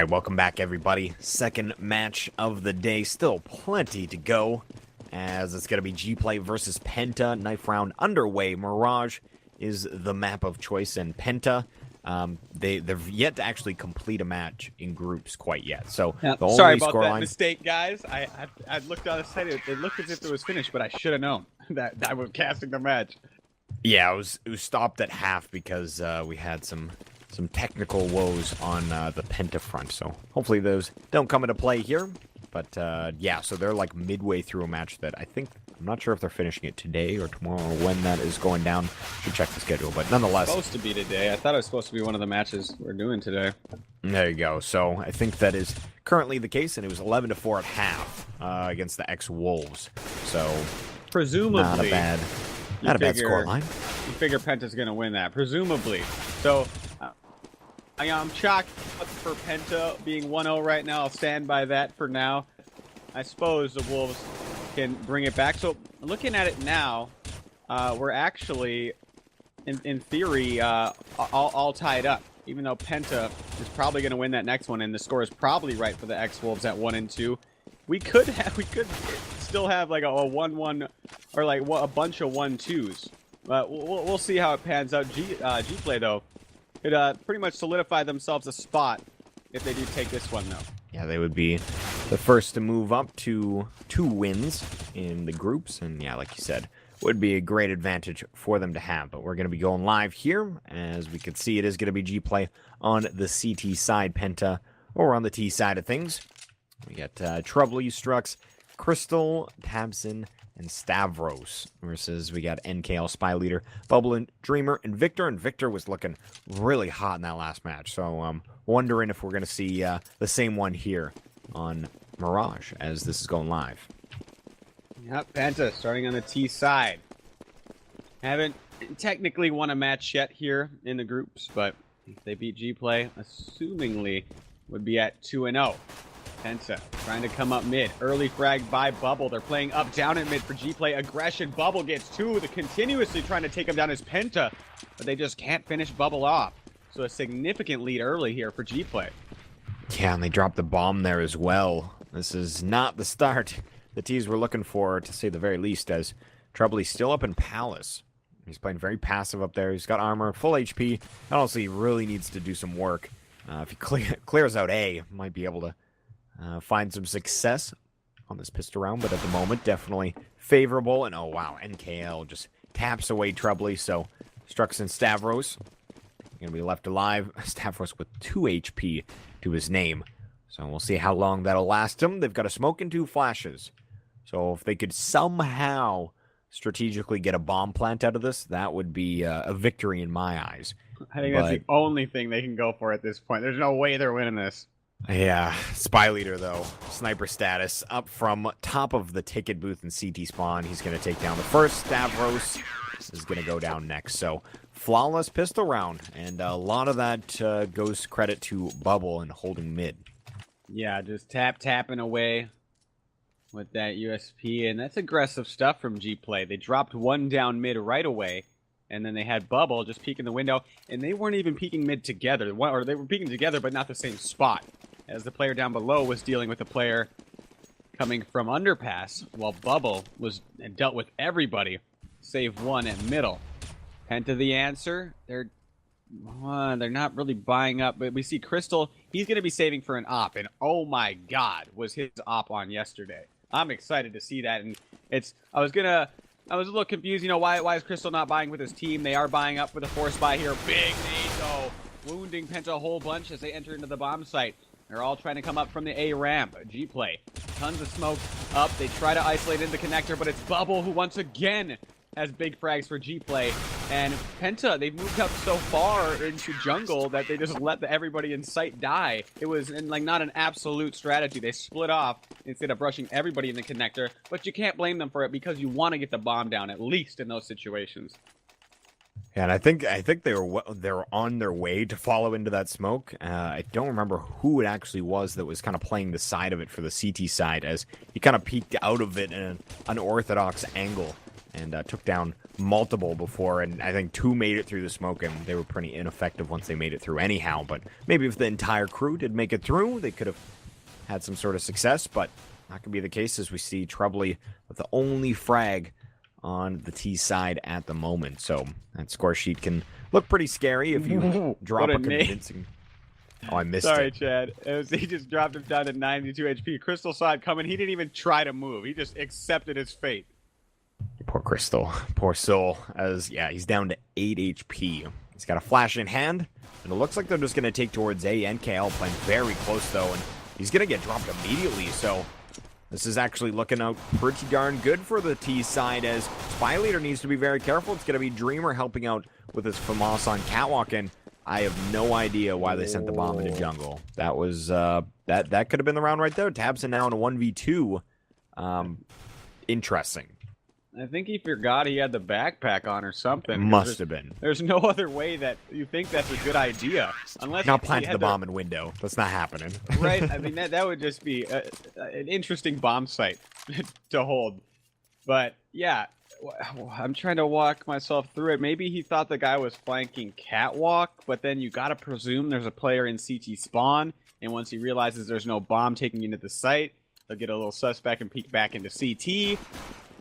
Alright, welcome back everybody. Second match of the day. Still plenty to go, as it's going to be Gplay versus Penta. Knife round underway. Mirage is the map of choice, and Penta, they've yet to actually complete a match in groups quite yet. So yeah, the sorry only about that scoreline... mistake, guys. I looked on the site. It looked as if it was finished, but I should have known that I was casting the match. Yeah, it was stopped at half because we had some technical woes on the Penta front, so hopefully those don't come into play here. But yeah, so they're like midway through a match that I'm not sure if they're finishing it today or tomorrow or when that is going down. Should check the schedule, but nonetheless. It's supposed to be today. I thought it was supposed to be one of the matches we're doing today. There you go. So I think that is currently the case, and it was 11-4 at half against the ex-Wolves. So presumably, not a bad scoreline. You figure Penta's going to win that, presumably. So I'm shocked for Penta being 1-0 right now. I'll stand by that for now. I suppose the Wolves can bring it back. So looking at it now, we're actually, in theory, all tied up. Even though Penta is probably going to win that next one, and the score is probably right for the ex-Wolves at 1-2. We could still have like a 1-1 or like a bunch of 1-2s. But we'll see how it pans out. Gplay though, it pretty much solidified themselves a spot if they do take this one though. Yeah, they would be the first to move up to 2 wins in the groups, and yeah, like you said, would be a great advantage for them to have. But we're going to be going live here. As we can see, it is going to be Gplay on the CT side, Penta over on the T side of things. We got Trouble, Strux, Crystal, Tabson, and Stavros versus we got NKL Spy Leader, Bubble, and Dreamer, and Victor. And Victor was looking really hot in that last match. So I'm wondering if we're going to see the same one here on Mirage as this is going live. Yep, Penta starting on the T side. Haven't technically won a match yet here in the groups, but if they beat Gplay, assumingly would be at 2-0. Penta trying to come up mid. Early frag by Bubble. They're playing up down at mid for Gplay. Aggression. Bubble gets 2. They're continuously trying to take him down as Penta, but they just can't finish Bubble off. So a significant lead early here for Gplay. Yeah, and they dropped the bomb there as well. This is not the start the T's were looking for, to say the very least, as Troubly's still up in Palace. He's playing very passive up there. He's got armor, full HP. Honestly, he really needs to do some work. If he clears out A, might be able to find some success on this pistol round, but at the moment, definitely favorable. And oh wow, NKL just taps away Troubly, so Strux and Stavros going to be left alive. Stavros with 2 HP to his name. So we'll see how long that'll last him. They've got a smoke and 2 flashes. So if they could somehow strategically get a bomb plant out of this, that would be a victory in my eyes. I think that's the only thing they can go for at this point. There's no way they're winning this. Yeah, Spy Leader, though. Sniper status up from top of the ticket booth in CT spawn. He's going to take down the first. Stavros is going to go down next. So, flawless pistol round. And a lot of that goes credit to Bubble and holding mid. Yeah, just tapping away with that USP. And that's aggressive stuff from Gplay. They dropped 1 down mid right away. And then they had Bubble just peeking the window. And they weren't even peeking mid together. Or they were peeking together, but not the same spot. As the player down below was dealing with the player coming from underpass, while Bubble was dealt with everybody, save 1 at middle. Penta the answer. They're not really buying up, but we see Crystal. He's going to be saving for an op, and oh my God, was his op on yesterday. I'm excited to see that, and I was a little confused. You know, why is Crystal not buying with his team? They are buying up with a force buy here. Big nade though, wounding Penta a whole bunch as they enter into the bomb site. They're all trying to come up from the A ramp. Gplay, tons of smoke up. They try to isolate in the connector, but it's Bubble who once again has big frags for Gplay. And Penta, they've moved up so far into jungle that they just let everybody in sight die. It was not an absolute strategy. They split off instead of rushing everybody in the connector, but you can't blame them for it because you want to get the bomb down, at least in those situations. Yeah, and I think they were on their way to follow into that smoke. I don't remember who it actually was that was kind of playing the side of it for the CT side, as he kind of peeked out of it in an unorthodox angle. and took down multiple before, and I think 2 made it through the smoke, and they were pretty ineffective once they made it through anyhow. But maybe if the entire crew did make it through, they could have had some sort of success, but not going to be the case as we see Trebly with the only frag on the T side at the moment. So that score sheet can look pretty scary if you drop a convincing... Oh, I missed Sorry, it. Chad. He just dropped him down to 92 HP. Crystal saw it coming. He didn't even try to move. He just accepted his fate. Poor Crystal. Poor soul. As, yeah, he's down to 8 HP. He's got a flash in hand, and it looks like they're just going to take towards A. NKL playing very close, though, and he's going to get dropped immediately, so this is actually looking out pretty darn good for the T side, as Spy Leader needs to be very careful. It's going to be Dreamer helping out with his FAMAS on Catwalk, and I have no idea why they sent the bomb into jungle. That was, that could have been the round right there. Tabson now in a 1v2. Interesting. I think he forgot he had the backpack on or something. Must have been. There's no other way that you think that's a good idea. Unless not planting the bomb in window. That's not happening. Right? I mean, that would just be an interesting bomb site to hold. But, yeah, I'm trying to walk myself through it. Maybe he thought the guy was flanking Catwalk, but then you got to presume there's a player in CT spawn, and once he realizes there's no bomb taking into the site, they'll get a little suspect and peek back into CT.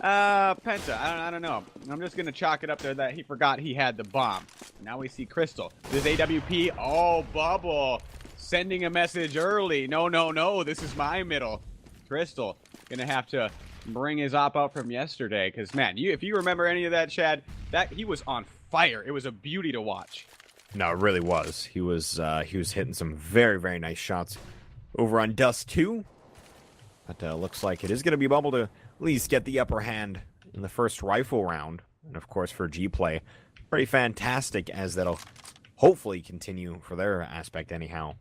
Penta, I don't know. I'm just going to chalk it up there that he forgot he had the bomb. Now we see Crystal. This AWP, oh, Bubble, sending a message early. No, this is my middle. Crystal, going to have to bring his op out from yesterday, because, man, if you remember any of that, Chad, he was on fire. It was a beauty to watch. No, it really was. He was hitting some very, very nice shots over on Dust 2. But looks like it is going to be Bubble to at least get the upper hand in the first rifle round. And, of course, for Gplay, pretty fantastic, as that'll hopefully continue for their aspect anyhow.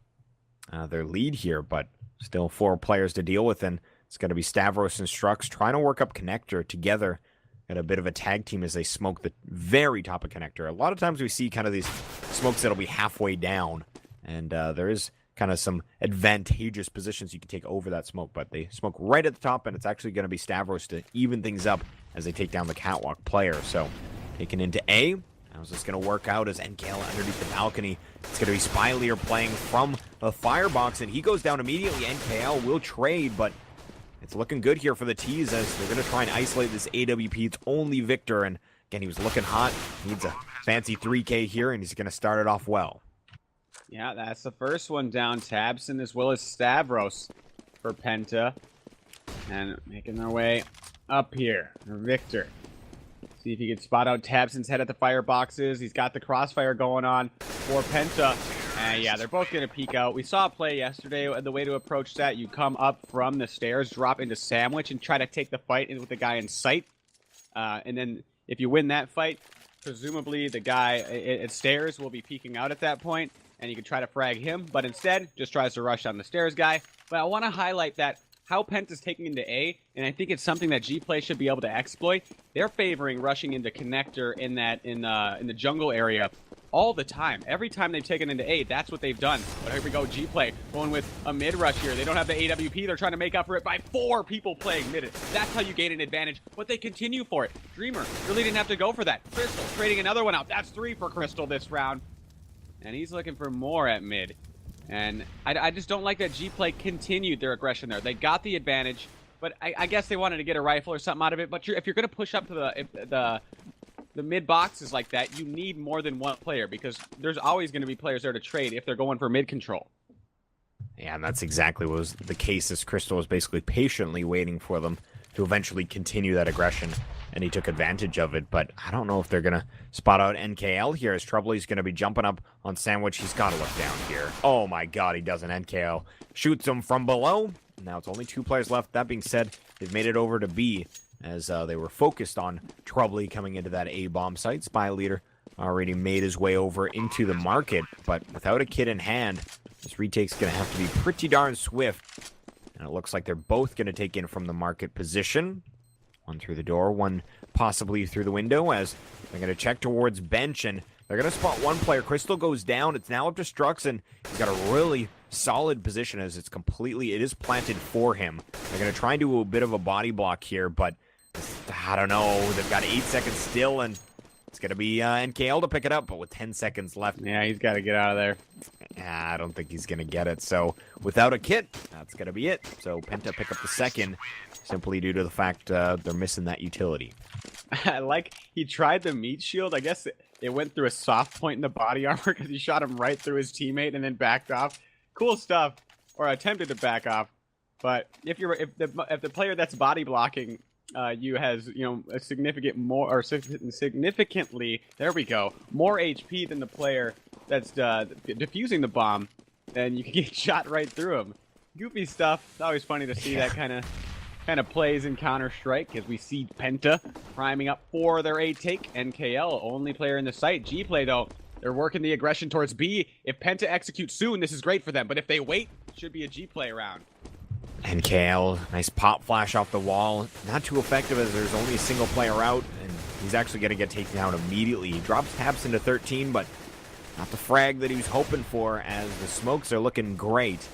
Their lead here, but still 4 players to deal with, and it's going to be Stavros and Strux trying to work up Connector together at a bit of a tag team as they smoke the very top of Connector. A lot of times we see kind of these smokes that'll be halfway down, and there is kind of some advantageous positions you can take over that smoke, but they smoke right at the top, and it's actually going to be Stavros to even things up as they take down the Catwalk player. So, taken into A. How's this going to work out as NKL underneath the balcony? It's going to be Spy Leader playing from the firebox, and he goes down immediately. NKL will trade, but it's looking good here for the T's as they're going to try and isolate this AWP. It's only Victor, and again, he was looking hot. Needs a fancy 3K here, and he's going to start it off well. Yeah, that's the first one down. Tabson as well as Stavros for Penta. And making their way up here. Victor. See if he can spot out Tabson's head at the fireboxes. He's got the crossfire going on for Penta. And yeah, they're both going to peek out. We saw a play yesterday. The way to approach that, you come up from the stairs, drop into Sandwich, and try to take the fight with the guy in sight. And then if you win that fight, presumably the guy at stairs will be peeking out at that point, and you can try to frag him, but instead just tries to rush down the stairs guy. But I want to highlight that how Penta's taking into A, and I think it's something that Gplay should be able to exploit. They're favoring rushing into Connector in the jungle area all the time. Every time they've taken into A, that's what they've done. But here we go, Gplay going with a mid rush here. They don't have the AWP. They're trying to make up for it by 4 people playing mid. That's how you gain an advantage, but they continue for it. Dreamer really didn't have to go for that. Crystal trading another one out. That's 3 for Crystal this round. And he's looking for more at mid. And I just don't like that Gplay continued their aggression there. They got the advantage, but I guess they wanted to get a rifle or something out of it. But if you're going to push up to the mid boxes like that, you need more than one player, because there's always going to be players there to trade if they're going for mid control. Yeah, and that's exactly what was the case, as Crystal was basically patiently waiting for them to eventually continue that aggression, and he took advantage of it. But I don't know if they're going to spot out NKL here, as Trebly's going to be jumping up on Sandwich. He's got to look down here. Oh my god, he doesn't. NKL shoots him from below. Now it's only 2 players left. That being said, they've made it over to B, as they were focused on Trebly coming into that A bomb site. Spy Leader already made his way over into the market, but without a kit in hand, this retake's going to have to be pretty darn swift. And it looks like they're both going to take in from the market position. One through the door, one possibly through the window, as they're going to check towards bench, and they're going to spot one player. Crystal goes down. It's now up to Strux, and he's got a really solid position as it is planted for him. They're going to try and do a bit of a body block here, but I don't know. They've got 8 seconds still, and it's going to be NKL to pick it up, but with 10 seconds left. Yeah, he's got to get out of there. I don't think he's going to get it. So without a kit, that's going to be it. So Penta pick up the second, simply due to the fact they're missing that utility. I like he tried the meat shield. I guess it went through a soft point in the body armor because he shot him right through his teammate and then backed off. Cool stuff, or attempted to back off. But if the player that's body blocking you has a significantly more HP than the player that's defusing the bomb, then you can get shot right through him. Goofy stuff. It's always funny to see that kind of plays in Counter-Strike as we see Penta priming up for their A take. NKL, only player in the site. Gplay, though, they're working the aggression towards B. If Penta executes soon, this is great for them. But if they wait, it should be a Gplay round. NKL, nice pop flash off the wall. Not too effective as there's only a single player out, and he's actually going to get taken down immediately. He drops Tabs into 13, but not the frag that he was hoping for, as the smokes are looking great.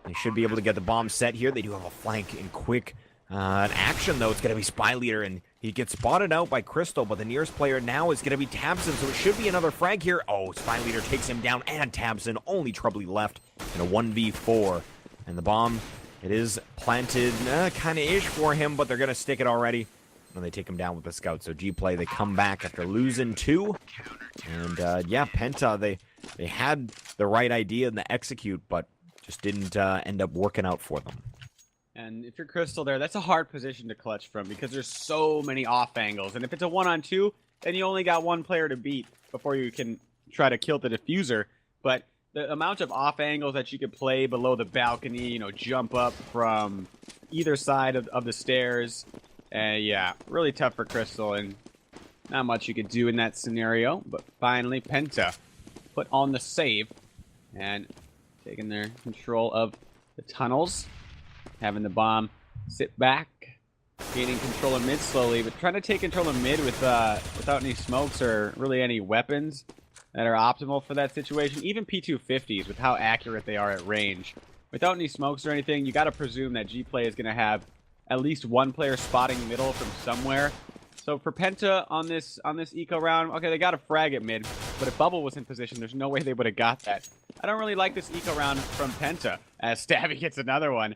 They should be able to get the bomb set here. They do have a flank in quick action, though. It's going to be Spy Leader, and he gets spotted out by Crystal, but the nearest player now is going to be Tabson, so it should be another frag here. Oh, Spy Leader takes him down, and Tabson, only Troubly left in a 1v4. And the bomb, it is planted kind of ish for him, but they're going to stick it already. And they take him down with the scout. So Gplay, they come back after losing 2. And yeah, Penta, they had the right idea in the execute, but just didn't end up working out for them. And if you're Crystal there, that's a hard position to clutch from because there's so many off angles. And if it's a 1-on-2, then you only got one player to beat before you can try to kill the diffuser. But the amount of off angles that you could play below the balcony, jump up from either side of the stairs, yeah, really tough for Crystal, and not much you could do in that scenario. But finally, Penta put on the save and taking their control of the tunnels, having the bomb sit back, gaining control of mid slowly, but trying to take control of mid without any smokes or really any weapons that are optimal for that situation. Even P250s, with how accurate they are at range, without any smokes or anything, you got to presume that Gplay is going to have at least one player spotting middle from somewhere. So for Penta on this eco round, okay, they got a frag at mid, but if Bubble was in position, there's no way they would have got that. I don't really like this eco round from Penta, as Stabby gets another one.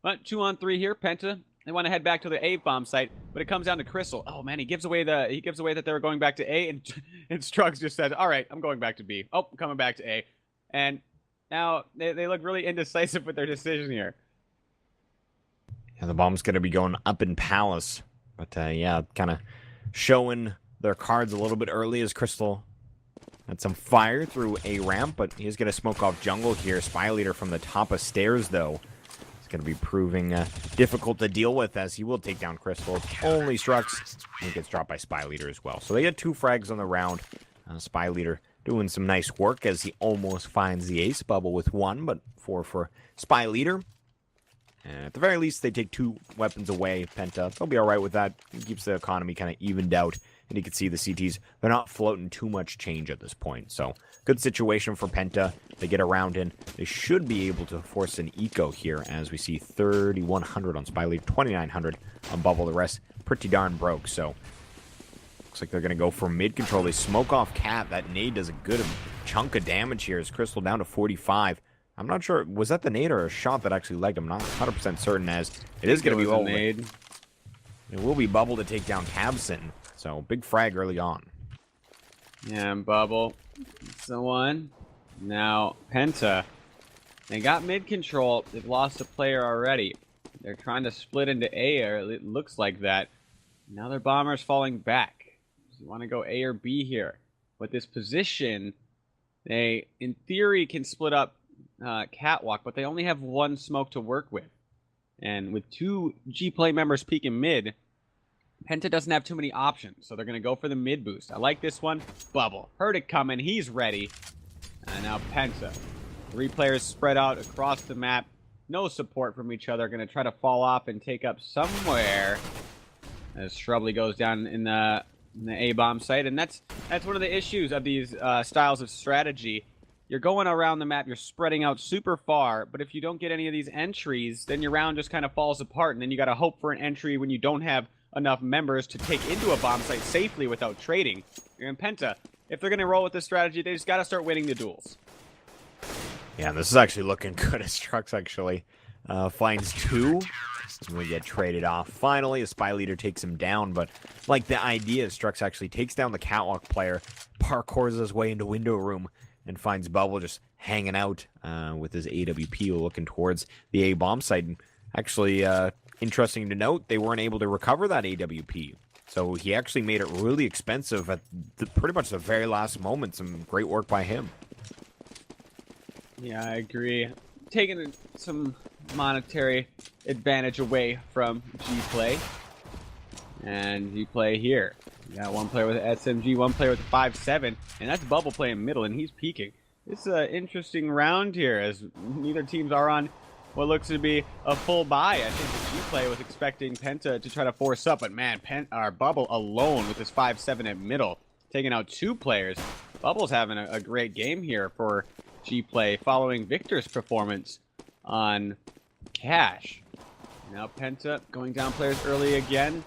But 2-on-3 here, Penta. They want to head back to the A bomb site, but it comes down to Crystal. Oh man, he gives away that they were going back to A, and Strugs just says, "All right, I'm going back to B. Oh, I'm coming back to A." And now they look really indecisive with their decision here. Yeah, the bomb's going to be going up in Palace, but yeah, kind of showing their cards a little bit early as Crystal had some fire through A ramp, but he's going to smoke off jungle here. Spy Leader from the top of stairs, though, going to be proving difficult to deal with, as he will take down Crystal. Only Strux, and he gets dropped by Spy Leader as well. So they get 2 frags on the round. Spy Leader doing some nice work as he almost finds the ace. Bubble with 1, but 4 for Spy Leader. And at the very least, they take 2 weapons away. Penta, they'll be all right with that. It keeps the economy kind of evened out. And you can see the CTs, they're not floating too much change at this point. So, good situation for Penta. They get around in. They should be able to force an eco here, as we see 3,100 on Spy Leader, 2,900 on Bubble. The rest pretty darn broke. So, looks like they're going to go for mid control. They smoke off Cat. That nade does a good chunk of damage here as Crystal down to 45. I'm not sure, was that the nade or a shot that actually legged him? Not 100% certain, as it is going to be low. Nade. It will be Bubble to take down Tabson. So, big frag early on. Yeah, and Bubble. It's the one. Now, Penta. They got mid control. They've lost a player already. They're trying to split into A, or it looks like that. Now their bomber's falling back. So you want to go A or B here. With this position, they, in theory, can split up Catwalk, but they only have 1 smoke to work with. And with 2 Gplay members peeking mid, Penta doesn't have too many options, so they're going to go for the mid boost. I like this one. Bubble. Heard it coming. He's ready. And now Penta. 3 players spread out across the map. No support from each other. Going to try to fall off and take up somewhere. As Shrubly goes down in the A-bomb site. And that's one of the issues of these styles of strategy. You're going around the map. You're spreading out super far. But if you don't get any of these entries, then your round just kind of falls apart. And then you got to hope for an entry when you don't have enough members to take into a bomb site safely without trading. And Penta, if they're going to roll with this strategy, they just got to start winning the duels. Yeah, this is actually looking good as Strux actually finds 2. And we get traded off. Finally, a spy leader takes him down, but like the idea, Strux actually takes down the catwalk player, parkours his way into window room, and finds Bubble just hanging out with his AWP looking towards the A bomb site. Actually, interesting to note, they weren't able to recover that AWP. So he actually made it really expensive at pretty much the very last moment. Some great work by him. Yeah, I agree. Taking some monetary advantage away from Gplay. And Gplay here. You got one player with an SMG, one player with a 5.7, and that's Bubble playing middle, and he's peeking. It's an interesting round here, as neither teams are on what looks to be a full buy. I think Gplay was expecting Penta to try to force up, but man, Bubble alone with his 5.7 at middle, taking out 2 players. Bubble's having a great game here for Gplay, following Victor's performance on Cash. Now Penta going down players early again.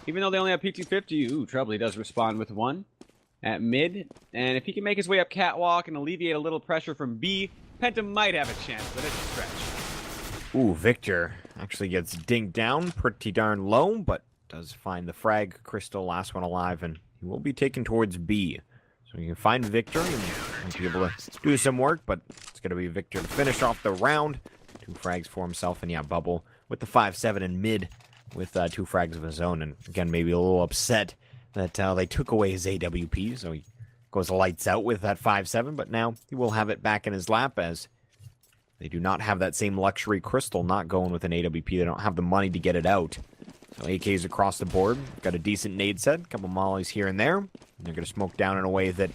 Even though they only have PT50, ooh, Trouble, he does respond with 1 at mid. And if he can make his way up catwalk and alleviate a little pressure from B, Penta might have a chance, but it's a stretch. Ooh, Victor actually gets dinked down pretty darn low, but does find the frag. Crystal, last one alive, and he will be taken towards B. So you can find Victor and might be able to do some work, but it's going to be Victor to finish off the round. 2 frags for himself, and yeah, Bubble with the 5.7 in mid with 2 frags of his own. And again, maybe a little upset that they took away his AWP, so he goes lights out with that 5.7, but now he will have it back in his lap as they do not have that same luxury. Crystal not going with an AWP. They don't have the money to get it out. So AKs across the board. Got a decent nade set, a couple mollies here and there. And they're going to smoke down in a way that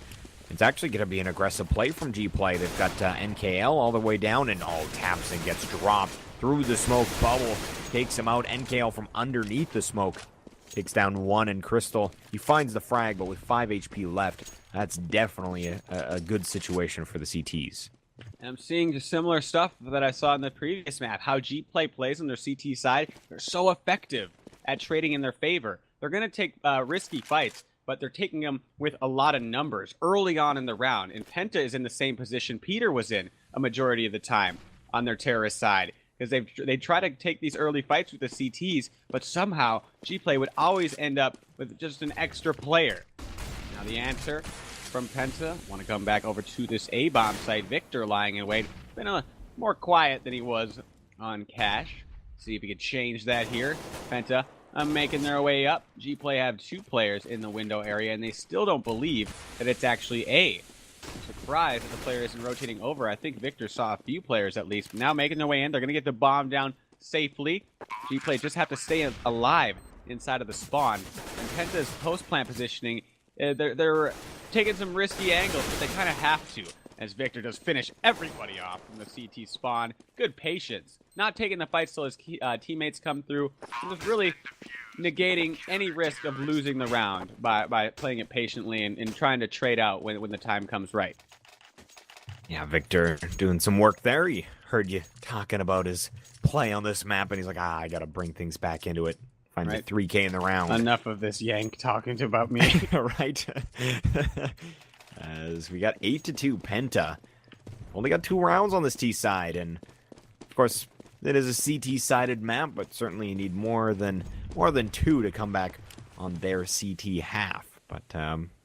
it's actually going to be an aggressive play from Gplay. They've got NKL all the way down, and taps and gets dropped through the smoke. Bubble takes him out. NKL from underneath the smoke takes down 1, and Crystal, he finds the frag, but with 5 HP left, that's definitely a good situation for the CTs. And I'm seeing just similar stuff that I saw in the previous map. How Gplay plays on their CT side, they're so effective at trading in their favor. They're going to take risky fights, but they're taking them with a lot of numbers early on in the round. And Penta is in the same position Peter was in a majority of the time on their terrorist side, because they try to take these early fights with the CTs, but somehow Gplay would always end up with just an extra player. Now the answer from Penta, want to come back over to this A-bomb site. Victor lying in wait. Been more quiet than he was on Cash. See if he could change that here. Penta making their way up. Gplay have 2 players in the window area, and they still don't believe that it's actually A. I'm surprised that the player isn't rotating over. I think Victor saw a few players at least. Now making their way in. They're going to get the bomb down safely. Gplay just have to stay alive inside of the spawn. And Penta's post-plant positioning, they're taking some risky angles, but they kind of have to, as Victor does finish everybody off from the CT spawn. Good patience. Not taking the fights till his teammates come through. And just really negating any risk of losing the round by playing it patiently and trying to trade out when the time comes right. Yeah, Victor doing some work there. He heard you talking about his play on this map, and he's like, I got to bring things back into it. Finds a 3K in the round. Enough of this yank talking about me. Right? As we got 8-2 Penta. Only got 2 rounds on this T side, and of course it is a CT-sided map, but certainly you need more than 2 to come back on their CT half. But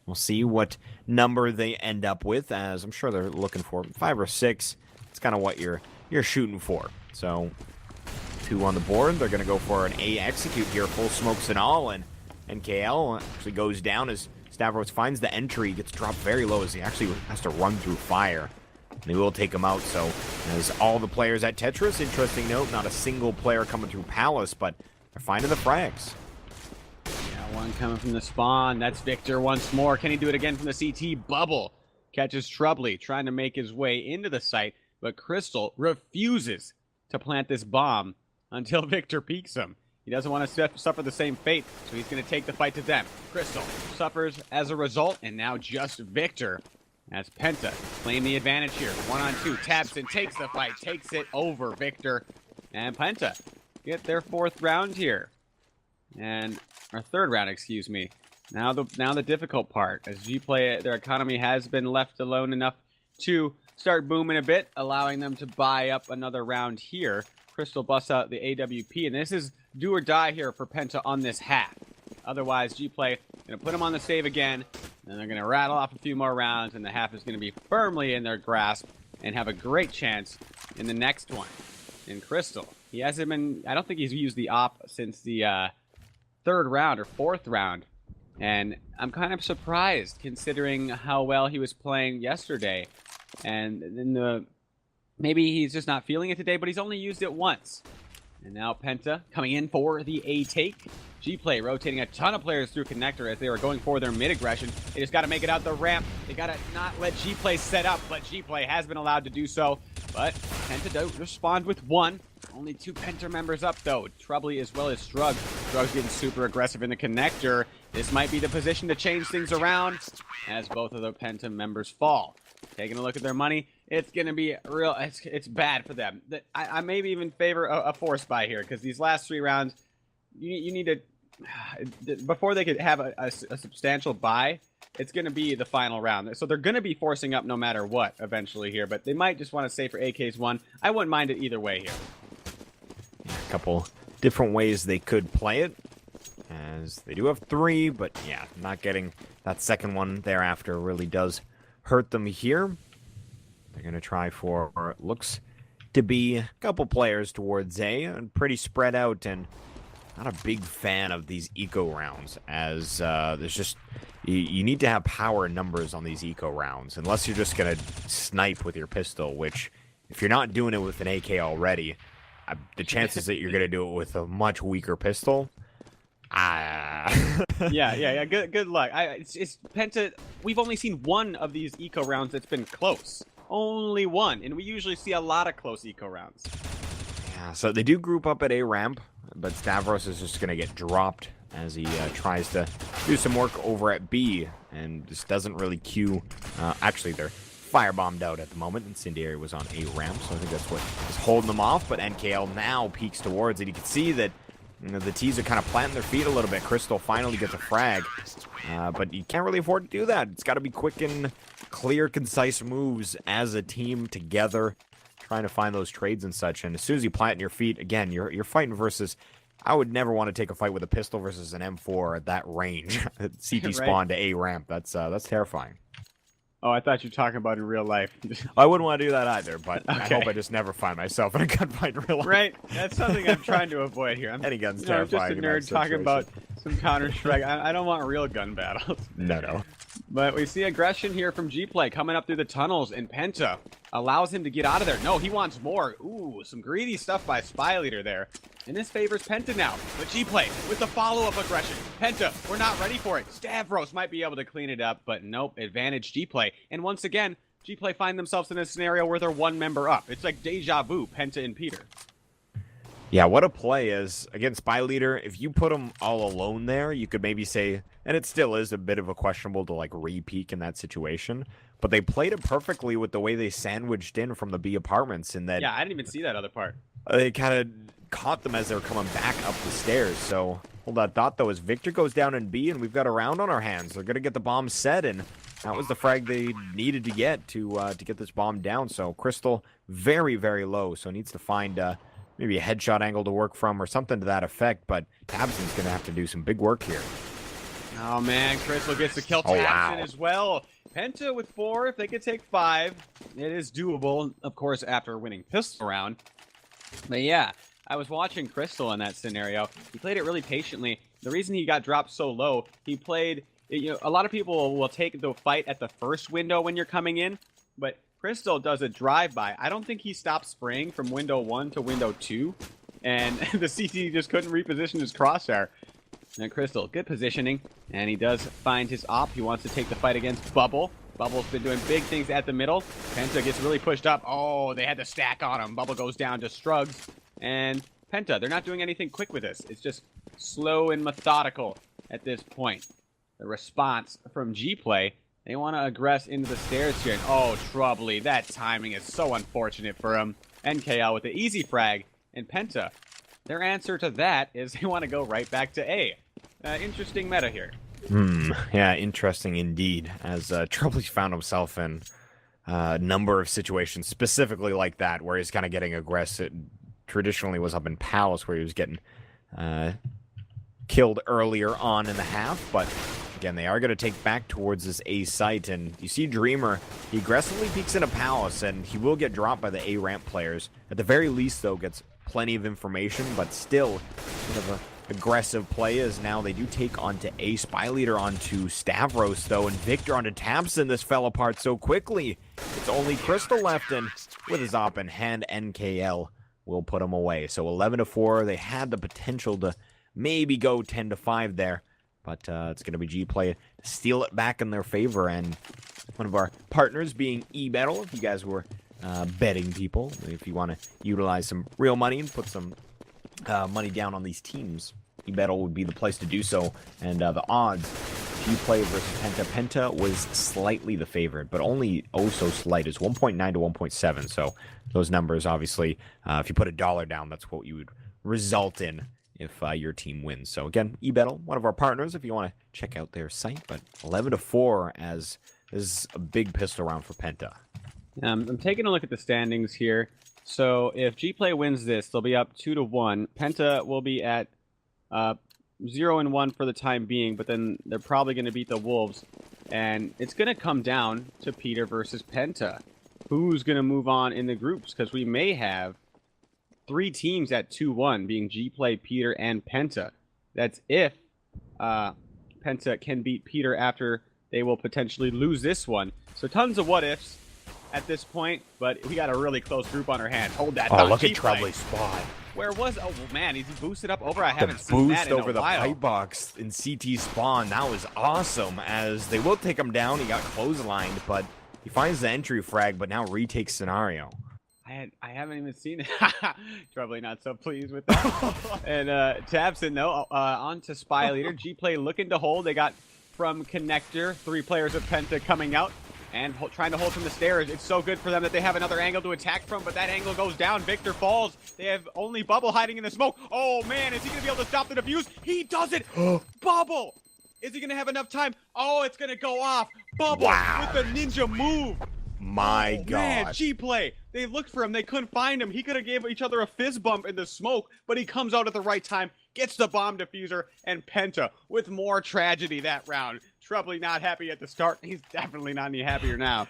we'll see what number they end up with, as I'm sure they're looking for 5 or 6. It's kind of what you're shooting for. So 2 on the board. They're going to go for an A execute here, full smokes and all, and NKL actually goes down as Stavros finds the entry, gets dropped very low as he actually has to run through fire. They will take him out, so as all the players at Tetris, interesting note, not a single player coming through Palace, but they're finding the frags. Yeah, one coming from the spawn. That's Victor once more. Can he do it again from the CT? Bubble catches Troubley, trying to make his way into the site, but Crystal refuses to plant this bomb until Victor peeks him. He doesn't want to suffer the same fate, so he's going to take the fight to them. Crystal suffers as a result, and now just Victor, as Penta claim the advantage here. 1-on-2, taps and takes the fight, takes it over Victor, and Penta get their 4th round here. And our third round, excuse me. Now the difficult part, as Gplay, their economy has been left alone enough to start booming a bit, allowing them to buy up another round here. Crystal busts out the AWP, and this is do or die here for Penta on this half. Otherwise, Gplay going to put them on the save again, and they're going to rattle off a few more rounds, and the half is going to be firmly in their grasp and have a great chance in the next one. And Crystal, he hasn't been, I don't think he's used the op since the third round or fourth round. And I'm kind of surprised considering how well he was playing yesterday. And then maybe he's just not feeling it today, but he's only used it once. And now Penta coming in for the A take. Gplay rotating a ton of players through connector as they were going for their mid aggression. They just got to make it out the ramp. They got to not let Gplay set up, but Gplay has been allowed to do so. But Penta does respond with one. Only 2 Penta members up, though. Troubly as well as Strug. Strug's getting super aggressive in the connector. This might be the position to change things around as both of the Penta members fall. Taking a look at their money, it's going to be real. It's bad for them. I maybe even favor a force buy here because these last 3 rounds, you need to, before they could have a substantial buy, it's going to be the final round. So they're going to be forcing up no matter what eventually here, but they might just want to save for AK's one. I wouldn't mind it either way here. A couple different ways they could play it, as they do have 3, but yeah, not getting that second one thereafter really does hurt them here. They're going to try for, looks to be a couple players towards A, and pretty spread out, and not a big fan of these eco rounds, as there's just, you need to have power numbers on these eco rounds, unless you're just going to snipe with your pistol, which, if you're not doing it with an AK already, the chances that you're going to do it with a much weaker pistol, yeah. Good luck. It's Penta. We've only seen one of these eco rounds that's been close. Only one, and we usually see a lot of close eco rounds. Yeah, so they do group up at A ramp, but Stavros is just going to get dropped as he tries to do some work over at B, and just doesn't really queue. Actually, they're firebombed out at the moment. Incendiary was on A ramp, so I think that's what is holding them off. But NKL now peeks towards it. You can see that the T's are kind of planting their feet a little bit. Crystal finally gets a frag, but you can't really afford to do that. It's got to be quick and clear, concise moves as a team together, trying to find those trades and such. And as soon as you plant your feet, again, you're fighting versus. I would never want to take a fight with a pistol versus an M4 at that range. CT spawn to A ramp. That's terrifying. Oh, I thought you were talking about in real life. I wouldn't want to do that either, but okay. I hope I just never find myself in a gunfight in real life. Right, that's something I'm trying to avoid here. Any gun's I'm just a terrifying. nerd talking about some Counter-Strike. I don't want real gun battles. No. But we see aggression here from Gplay coming up through the tunnels, and Penta allows him to get out of there. No, he wants more. Ooh, some greedy stuff by Spy Leader there. And this favors Penta now. But Gplay with the follow-up aggression. Penta, we're not ready for it. Stavros might be able to clean it up, but nope, advantage Gplay. And once again, Gplay find themselves in a scenario where they're 1 member up. It's like deja vu, Penta and Peter. Yeah, what a play is. Again, Spy Leader, if you put him all alone there, you could maybe say, and it still is a bit of a questionable to like re-peek in that situation, but they played it perfectly with the way they sandwiched in from the B apartments in that. Yeah, I didn't even see that other part. They kind of caught them as they were coming back up the stairs. So hold that thought though, as Victor goes down in B and we've got a round on our hands. They're going to get the bomb set, and that was the frag they needed to get this bomb down. So Crystal very, very low, so needs to find maybe a headshot angle to work from or something to that effect, but Tabson's going to have to do some big work here. Oh, man, Crystal gets to kill Tabson as well. Penta with 4, if they could take 5, it is doable, of course, after winning pistol round. But yeah, I was watching Crystal in that scenario. He played it really patiently. The reason he got dropped so low, he played, a lot of people will take the fight at the first window when you're coming in, but Crystal does a drive-by. I don't think he stopped spraying from window 1 to window 2, and the CT just couldn't reposition his crosshair. And Crystal, good positioning, and he does find his op. He wants to take the fight against Bubble. Bubble's been doing big things at the middle. Penta gets really pushed up. Oh, they had to stack on him. Bubble goes down to Strugs, and Penta, they're not doing anything quick with this. It's just slow and methodical at this point. The response from Gplay, they want to aggress into the stairs here. And oh, Troubly, that timing is so unfortunate for him. NKL with the easy frag, and Penta their answer to that is they want to go right back to A. Interesting meta here. Yeah, interesting indeed, as Troubly found himself in a number of situations, specifically like that, where he's kind of getting aggressive. Traditionally was up in Palace, where he was getting killed earlier on in the half, but again, they are going to take back towards this A site, and you see Dreamer, he aggressively peeks into Palace, and he will get dropped by the A ramp players. At the very least, though, gets plenty of information, but still, sort of a aggressive play is now they do take onto A. Spy Leader onto Stavros, though, and Victor onto Tamsin. This fell apart so quickly. It's only Crystal left, and with his op in hand, NKL will put him away. So 11-4, they had the potential to maybe go 10-5 there, but it's going to be Gplay to steal it back in their favor, and one of our partners being eBettle, if you guys were betting people, if you want to utilize some real money and put some money down on these teams, eBettle would be the place to do so. And the odds, Gplay versus Penta. Penta was slightly the favorite, but only oh so slight, is 1.9 to 1.7. So those numbers, obviously, if you put $1 down, that's what you would result in if your team wins. So again, eBettle, one of our partners, if you want to check out their site. But 11-4, as this is a big pistol round for Penta. I'm taking a look at the standings here. So if Gplay wins this, they'll be up 2-1. Penta will be at 0-1 for the time being, but then they're probably going to beat the Wolves. And it's going to come down to Peter versus Penta. Who's going to move on in the groups? Because we may have 3 teams at 2-1, being Gplay, Peter, and Penta. That's if Penta can beat Peter after they will potentially lose this one. So tons of what-ifs at this point, but we got a really close group on our hands. Hold that. Oh, look at Troubly's spot. Where was? Oh man, he's boosted up over. I haven't seen that in a while. The boost over the pipe box in CT spawn, that was awesome. As they will take him down, he got clotheslined, but he finds the entry frag, but now retakes scenario. I haven't even seen it. Troubly not so pleased with that. And Tamsin though, on to Spy Leader. Gplay looking to hold. They got from Connector 3 players of Penta coming out and trying to hold from the stairs. It's so good for them that they have another angle to attack from, but that angle goes down. Victor falls. They have only Bubble hiding in the smoke. Oh, man, is he going to be able to stop the defuse? He does it! Bubble! Is he going to have enough time? Oh, it's going to go off. Bubble with the ninja move. My God. Man, Gplay. They looked for him. They couldn't find him. He could have gave each other a fist bump in the smoke, but he comes out at the right time, gets the bomb diffuser, and Penta with more tragedy that round. Troubly not happy at the start. He's definitely not any happier now.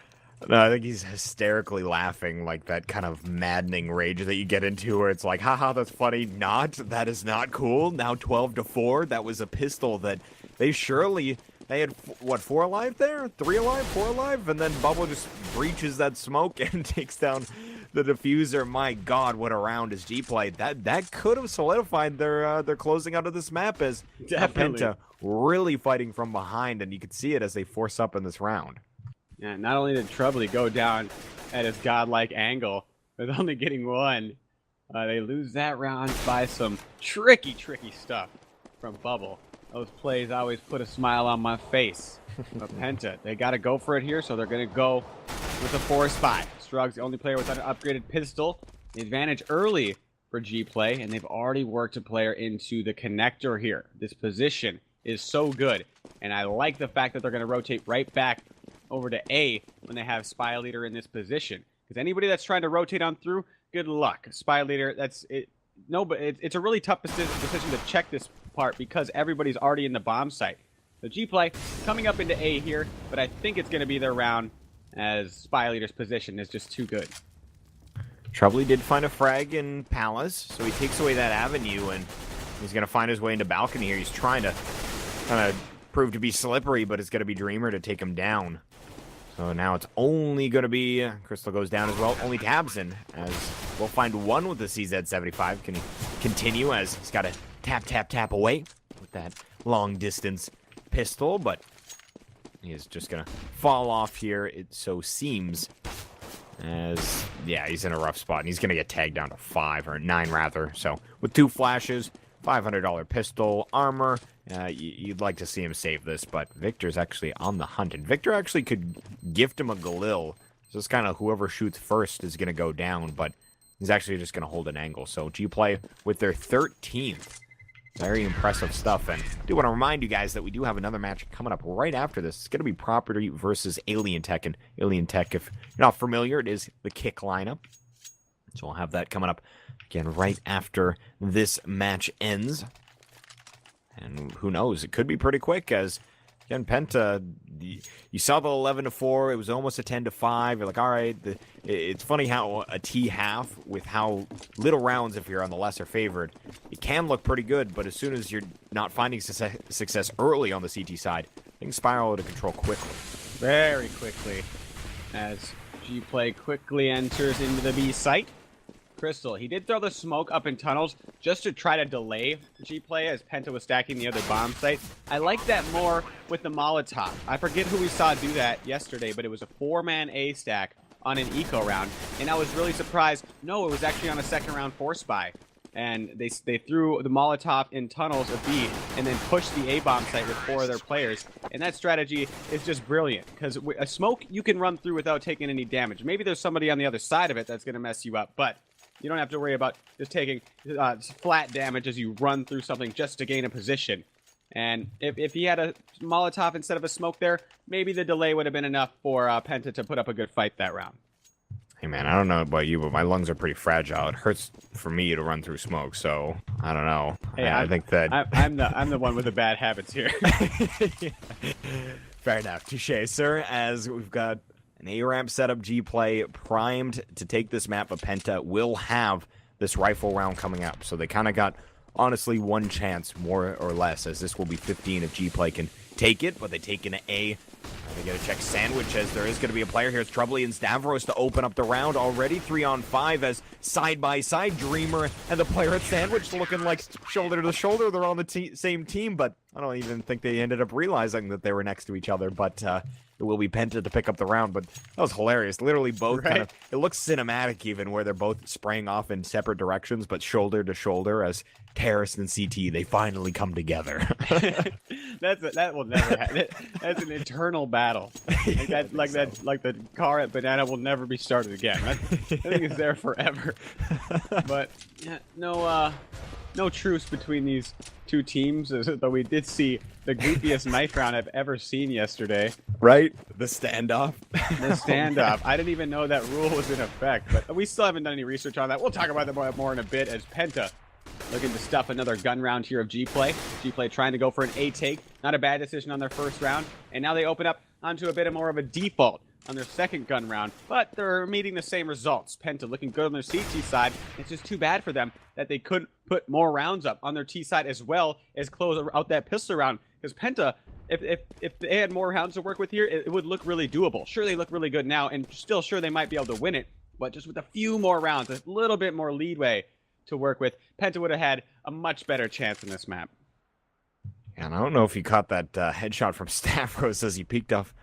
No, I think he's hysterically laughing, like that kind of maddening rage that you get into where it's like, haha, that's funny. Not. That is not cool. Now 12-4. That was a pistol that they had, what, 4 alive there? 3 alive? 4 alive? And then Bubble just breaches that smoke and takes down the diffuser. My God, what a round is Gplay. That could have solidified their closing out of this map, as Penta really fighting from behind, and you could see it as they force up in this round. Yeah, not only did Troubly go down at his godlike angle, with only getting 1, they lose that round by some tricky stuff from Bubble. Those plays always put a smile on my face. But Penta, they got to go for it here, so they're going to go with a 4-spot. Strug's the only player with an upgraded pistol. The advantage early for Gplay, and they've already worked a player into the connector here. This position is so good, and I like the fact that they're going to rotate right back over to A when they have Spy Leader in this position. Because anybody that's trying to rotate on through, good luck. Spy Leader, that's it. No, but it's a really tough decision to check this part because everybody's already in the bomb site. So Gplay coming up into A here, but I think it's going to be their round as Spy Leader's position is just too good. Troubly did find a frag in Palace, so he takes away that avenue, and he's going to find his way into balcony here. He's trying to kind of prove to be slippery, but it's going to be Dreamer to take him down. So now it's only going to be, Crystal goes down as well, only Tabson, as we'll find one with the CZ75. Can he continue, as he's got to tap away with that long distance pistol, but he is just going to fall off here, it so seems, as, yeah, he's in a rough spot, and he's going to get tagged down to 5, or 9 rather. So with 2 flashes, $500 pistol, armor, you'd like to see him save this, but Victor's actually on the hunt, and Victor actually could gift him a Galil. So it's kind of whoever shoots first is going to go down, but He's actually just going to hold an angle. So Gplay with their 13th. Very impressive stuff. And I do want to remind you guys that we do have another match coming up right after this. It's going to be Property versus Alien Tech. And Alien Tech, if you're not familiar, it is the kick lineup. So we'll have that coming up again right after this match ends. And who knows, it could be pretty quick as, again, Penta, you saw the 11-4, it was almost a 10-5. You're like, all right, it's funny how a T half with how little rounds, if you're on the lesser favored, it can look pretty good, but as soon as you're not finding success early on the CT side, things spiral out of control quickly. Very quickly, as Gplay quickly enters into the B site. Crystal, he did throw the smoke up in tunnels just to try to delay Gplay as Penta was stacking the other bomb site. I like that more with the Molotov. I forget who we saw do that yesterday, but it was a 4-man A stack on an eco round, and I was really surprised. No, it was actually on a second round force buy. And they threw the Molotov in tunnels of B and then pushed the A bomb site with 4 of their players. And that strategy is just brilliant because a smoke you can run through without taking any damage. Maybe there's somebody on the other side of it that's going to mess you up, but you don't have to worry about just taking flat damage as you run through something just to gain a position. And if he had a Molotov instead of a smoke there, maybe the delay would have been enough for Penta to put up a good fight that round. Hey man, I don't know about you, but my lungs are pretty fragile. It hurts for me to run through smoke, so I don't know. Hey, I think that I'm the one with the bad habits here. Fair enough, touche, sir. As we've got an A-ramp setup, Gplay primed to take this map, but Penta will have this rifle round coming up. So they kind of got, honestly, one chance, more or less, as this will be 15 if Gplay can take it, but they take an A. They get a check sandwich as there is going to be a player here. It's Troubly and Stavros to open up the round already. 3-on-5 as side-by-side Dreamer and the player at Sandwich looking like shoulder to shoulder. They're on the same team, but I don't even think they ended up realizing that they were next to each other. But it will be Penta to pick up the round. But that was hilarious. Literally both kind of, it looks cinematic even where they're both spraying off in separate directions, but shoulder to shoulder as Terrace and CT, they finally come together. That will never happen. That's an eternal battle. Like the car at Banana will never be started again. That thing is there forever. But yeah, no truce between these two teams, though we did see the goofiest knife round I've ever seen yesterday. Right? The standoff. The standoff. I didn't even know that rule was in effect, but we still haven't done any research on that. We'll talk about that more in a bit as Penta looking to stuff another gun round here of Gplay. Gplay trying to go for an A take. Not a bad decision on their first round. And now they open up onto a bit more of a default on their second gun round. But they're meeting the same results. Penta looking good on their CT side. It's just too bad for them that they couldn't put more rounds up on their T side as well as close out that pistol round. Because Penta, if they had more rounds to work with here, it would look really doable. Sure, they look really good now, and still sure they might be able to win it. But just with a few more rounds, a little bit more leadway to work with, Penta would have had a much better chance in this map. And I don't know if you caught that headshot from Stavros as he peeked off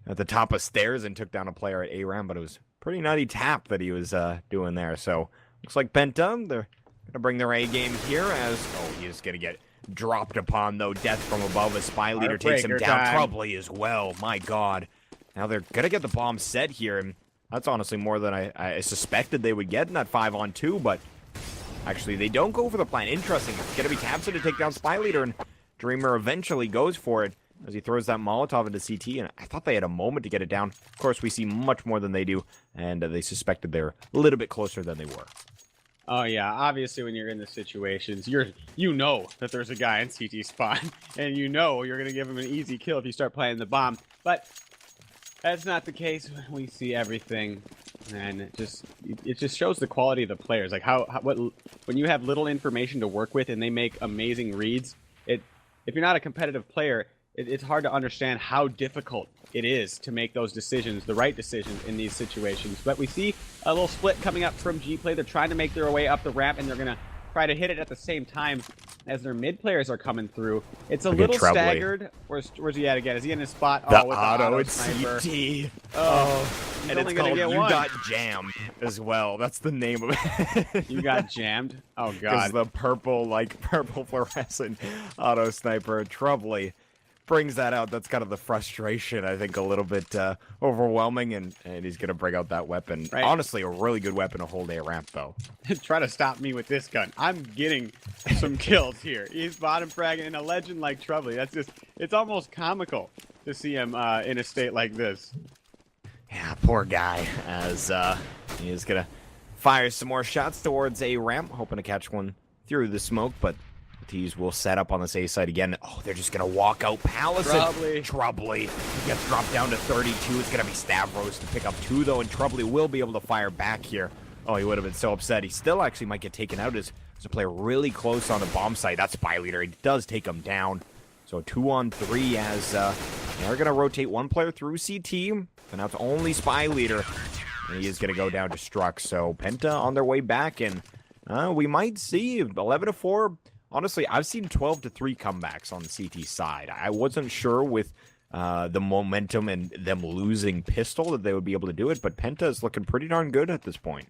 at the top of stairs and took down a player at A-Ram, but it was a pretty nutty tap that he was doing there. So looks like Penta, they're going to bring their A game here as, oh, he's going to get dropped upon, though. Death from above as Spy Leader takes him down. Troubly as well. My God. Now they're going to get the bomb set here, and that's honestly more than I suspected they would get in that 5-on-2, but actually, they don't go for the plan. Interesting. It's going to be Tapsa to take down Spy Leader, and Dreamer eventually goes for it as he throws that Molotov into CT, and I thought they had a moment to get it down. Of course, we see much more than they do, and they suspected they're a little bit closer than they were. Oh, yeah. Obviously, when you're in the situations, you know that there's a guy in CT spot, and you know you're going to give him an easy kill if you start playing the bomb. But that's not the case. We see everything, and it just shows the quality of the players. Like when you have little information to work with and they make amazing reads, if you're not a competitive player, it's hard to understand how difficult it is to make those decisions, the right decisions in these situations. But we see a little split coming up from Gplay. They're trying to make their way up the ramp, and they're going to try to hit it at the same time as their mid players are coming through. It's a little staggered. Where's he at again? Is he in his spot? The with auto, it's sniper. CT. And it's called You Got Jammed as well. That's the name of it. You got jammed? Oh, God. Because the purple fluorescent auto sniper. Troubly brings that out. That's kind of the frustration, I think, a little bit overwhelming, and he's going to bring out that weapon. Right. Honestly, a really good weapon to hold a ramp, though. Try to stop me with this gun. I'm getting some kills here. He's bottom fragging, and a legend like Troubley. That's just, it's almost comical to see him in a state like this. Yeah, poor guy, as he is going to fire some more shots towards a ramp, hoping to catch one through the smoke, but the T's will set up on this A side again. Oh, they're just going to walk out Palace. Troubley. He gets dropped down to 32. It's going to be Stavros to pick up 2, though, and Troubley will be able to fire back here. Oh, he would have been so upset. He still actually might get taken out as a player really close on the bomb site. That's Spy Leader. He does take him down. So 2-on-3 as they're going to rotate one player through CT, and now it's only Spy Leader. And he is going to go down to Struck. So Penta on their way back, and we might see 11-4. Honestly, I've seen 12-3 comebacks on the CT side. I wasn't sure with the momentum and them losing pistol that they would be able to do it, but Penta is looking pretty darn good at this point.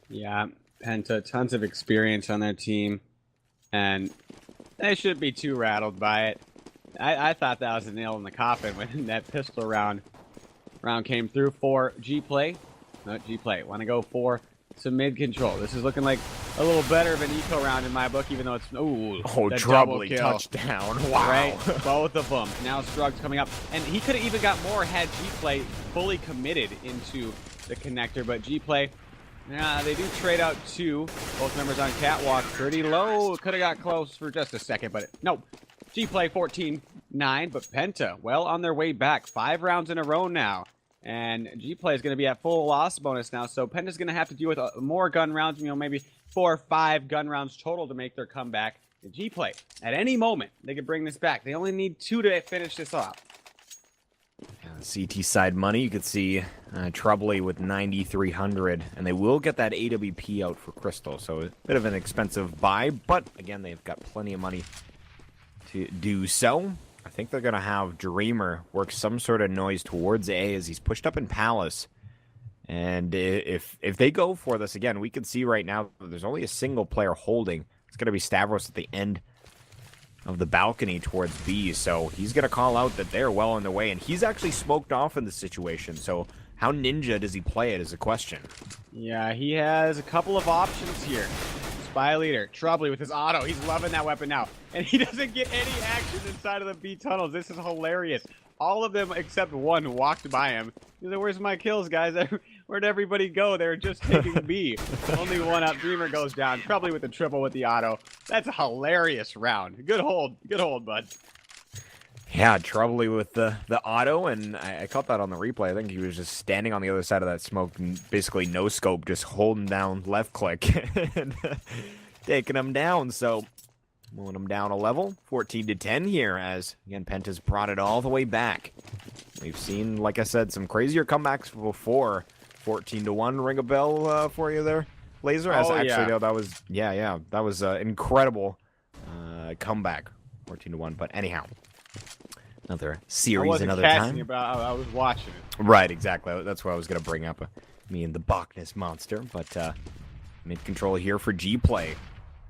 Yeah, Penta, tons of experience on their team, and they shouldn't be too rattled by it. I thought that was a nail in the coffin when that pistol round came through for Gplay. Not Gplay. Want to go for some mid control. This is looking like a little better of an eco round in my book, even though it's Troubley touchdown. Wow. Right, both of them. Now Strug's coming up, and he could have even got more had Gplay fully committed into the connector, but Gplay, yeah, they do trade out 2. Both members on catwalk, pretty low. Could have got close for just a second, but no. Gplay 14-9, but Penta well on their way back. 5 rounds in a row now. And Gplay is going to be at full loss bonus now, so Penta's going to have to deal with more gun rounds, maybe 4 or 5 gun rounds total to make their comeback. And Gplay, at any moment, they could bring this back. They only need 2 to finish this off. CT side money, you could see Troubley with 9,300, and they will get that AWP out for Crystal, so a bit of an expensive buy, but again, they've got plenty of money to do so. I think they're going to have Dreamer work some sort of noise towards A as he's pushed up in Palace. And if they go for this again, we can see right now that there's only a single player holding. It's going to be Stavros at the end of the balcony towards B. So he's going to call out that they're well on their way. And he's actually smoked off in this situation. So how ninja does he play it is a question. Yeah, he has a couple of options here. Spy Leader, Troubley with his auto. He's loving that weapon now. And he doesn't get any action inside of the B tunnels. This is hilarious. All of them except one walked by him. He's like, where's my kills, guys? Where'd everybody go? They were just taking B. Only one up. Dreamer goes down. Troubley with the triple with the auto. That's a hilarious round. Good hold. Good hold, bud. Yeah, Troubley with the auto, and I caught that on the replay. I think he was just standing on the other side of that smoke, and basically no scope, just holding down left click and taking him down. So moving him down a level, 14-10 here, as again Penta's brought it all the way back. We've seen, like I said, some crazier comebacks before. 14-1, ring a bell for you there, Laser? As no, that was that was an incredible comeback, 14-1. But anyhow. Another series, another time. You, but I was watching it. Right, exactly. That's what I was going to bring up. Me and the Bacchus monster. But mid-control here for Gplay.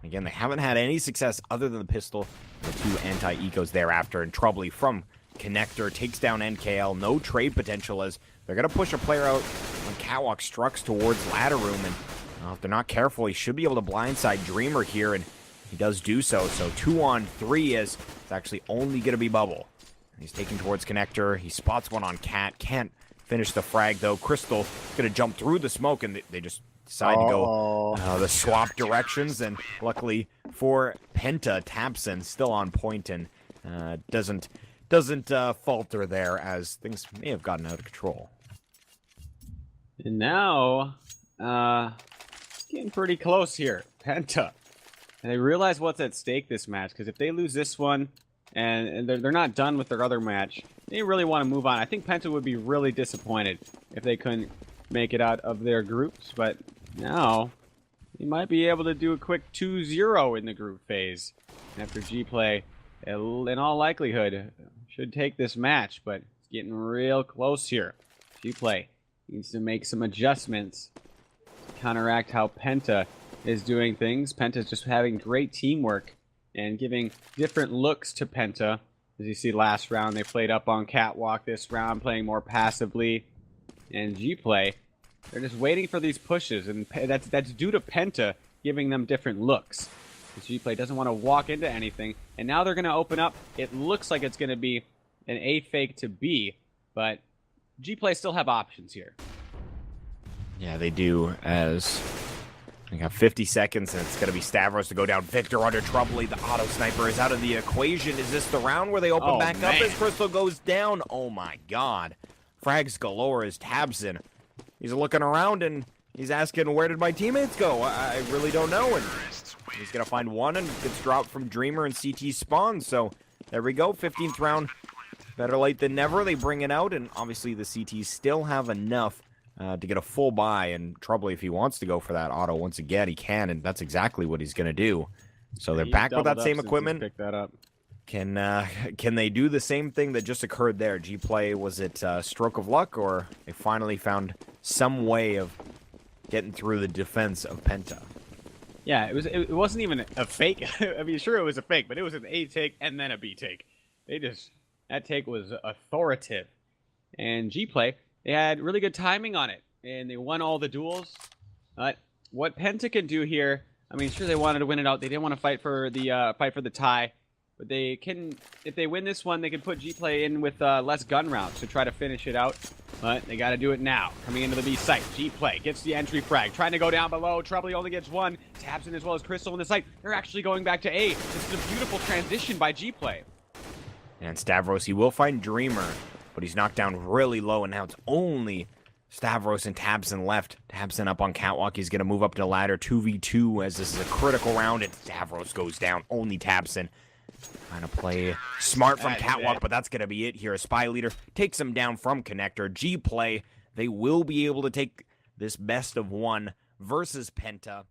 Again, they haven't had any success other than the pistol. The 2 anti-ecos thereafter. And Troubley from Connector takes down NKL. No trade potential as they're going to push a player out when Catwalk strucks towards ladder room. And if they're not careful, he should be able to blindside Dreamer here. And he does do so. So 2-on-3 is it's actually only going to be Bubble. He's taking towards Connector. He spots one on Cat. Can't finish the frag, though. Crystal going to jump through the smoke, and they just decide to go the swap directions. And luckily for Penta, Tapson still on point and doesn't falter there as things may have gotten out of control. And now, getting pretty close here. Penta. And they realize what's at stake this match, because if they lose this one, and they're not done with their other match, they really want to move on. I think Penta would be really disappointed if they couldn't make it out of their groups, but now he might be able to do a quick 2-0 in the group phase. After Gplay, in all likelihood, should take this match, but it's getting real close here. Gplay needs to make some adjustments to counteract how Penta is doing things. Penta's just having great teamwork and giving different looks to Penta. As you see, last round they played up on Catwalk. This round playing more passively. And Gplay, they're just waiting for these pushes, and that's due to Penta giving them different looks. Gplay doesn't want to walk into anything, and now they're going to open up. It looks like it's going to be an A fake to B, but Gplay still have options here. Yeah, they do, as we got 50 seconds, and it's going to be Stavros to go down. Victor under Troubly. The auto sniper is out of the equation. Is this the round where they open back up as Crystal goes down? Oh my god. Frags galore as Tabson. He's looking around, and he's asking, where did my teammates go? I really don't know. And he's going to find one, and gets dropped from Dreamer and CT spawn. So there we go. 15th round. Better late than never. They bring it out, and obviously the CTs still have enough to get a full buy. And Troubly, if he wants to go for that auto once again, he can, and that's exactly what he's going to do. So they're back with that same equipment. Pick that up. Can they do the same thing that just occurred there? Gplay, was it stroke of luck, or they finally found some way of getting through the defense of Penta? Yeah, it wasn't even a fake. I mean, sure it was a fake, but it was an A take and then a B take. That take was authoritative. And Gplay, they had really good timing on it, and they won all the duels. But what Penta can do here, I mean, sure they wanted to win it out. They didn't want to fight for the tie. But they can, if they win this one, they can put Gplay in with less gun rounds to try to finish it out. But they got to do it now. Coming into the B site, Gplay gets the entry frag, trying to go down below. Troubly only gets one. Tabson as well as Crystal in the site. They're actually going back to A. This is a beautiful transition by Gplay. And Stavros, he will find Dreamer, but he's knocked down really low, and now it's only Stavros and Tabson left. Tabson up on Catwalk. He's going to move up to the ladder 2v2 as this is a critical round, and Stavros goes down. Only Tabson. Trying to play smart from Catwalk, but that's going to be it here. A Spy Leader takes him down from Connector. Gplay, they will be able to take this best of one versus Penta.